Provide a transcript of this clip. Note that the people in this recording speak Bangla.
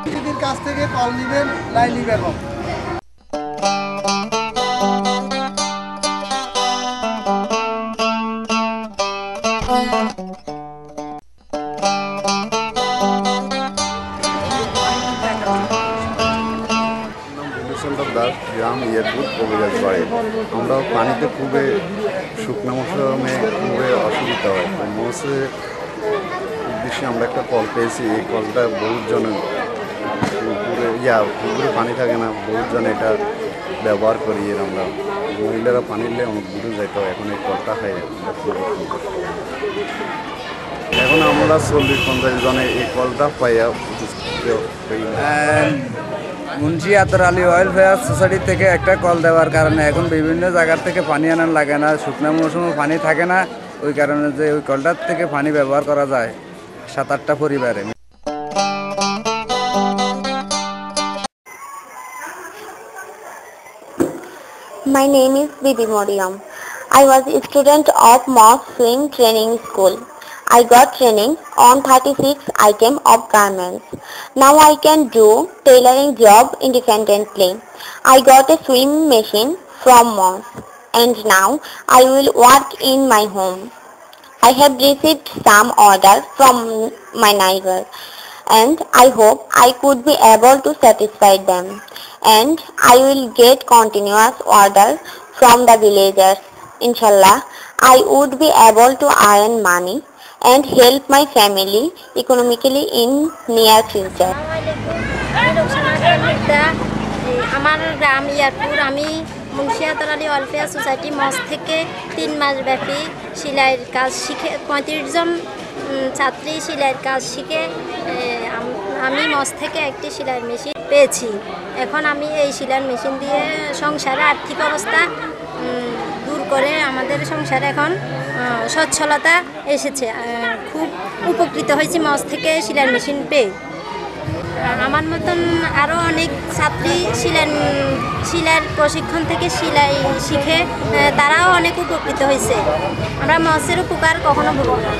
দিদির কাছ থেকে কল নেবেন, লাইলি বেগম। দাস, গ্রাম ইয়ারপুর, কবিরাজ বাড়ি। আমরা পানিতে খুবই শুকনো মৌসুমে খুবই অসুবিধা হয়। তো মৌসুমের উদ্দেশ্যে আমরা একটা কল পেয়েছি। এই কলটা বহুজন পুকুরে পানি থাকে না, বহুজন এটা ব্যবহার করি। এর আমরা মহিলারা পানি নিলে অনেক দূরে যেত। এখন এই কলটা খাই এখন আমরা 40-50 জনে এই কলটা পাইয়া মুন্সি আতর আলী ওয়েলফেয়ার সোসাইটি থেকে একটা কল দেওয়ার কারণে এখন বিভিন্ন জায়গার থেকে পানি আনার লাগে না। শুকনো মৌসুমে পানি থাকে না, ওই কারণে যে ওই কলটার থেকে পানি ব্যবহার করা যায় 7-8টা পরিবারে। My name is Bibi Moriam. I was a student of Moss Swim Training School. I got training on 36 items of garments. Now I can do tailoring job independently. I got a swim machine from Moss, and now I will work in my home. I have received some order from my neighbor, and I hope I could be able to satisfy them, and I will get continuous order from the villagers. Inshallah, I would be able to earn money and help my family economically in near future. আমার গ্রাম ইয়ারপুর। আমি মুন্সি আতর আলী ওয়েলফেয়ার সোসাইটি মস থেকে 3 মাস ব্যাপী সেলাইয়ের কাজ শিখে 35 জন ছাত্রী সেলাইয়ের কাজ শিখে আমি মস থেকে একটি সেলাইয়ের মেশিন পেয়েছি। এখন আমি এই সেলাইয়ের মেশিন দিয়ে সংসারে আর্থিক অবস্থা দূর করে আমাদের সংসারে এখন সচ্ছলতা এসেছে। খুব উপকৃত হয়েছি মস থেকে সেলাইয়ের মেশিন পেয়ে। আমার মতন আরও অনেক ছাত্রী সেলাইয়ের প্রশিক্ষণ থেকে সেলাই শিখে তারাও অনেক উপকৃত হয়েছে। আমরা মসের উপকার কখনো ভুলব না।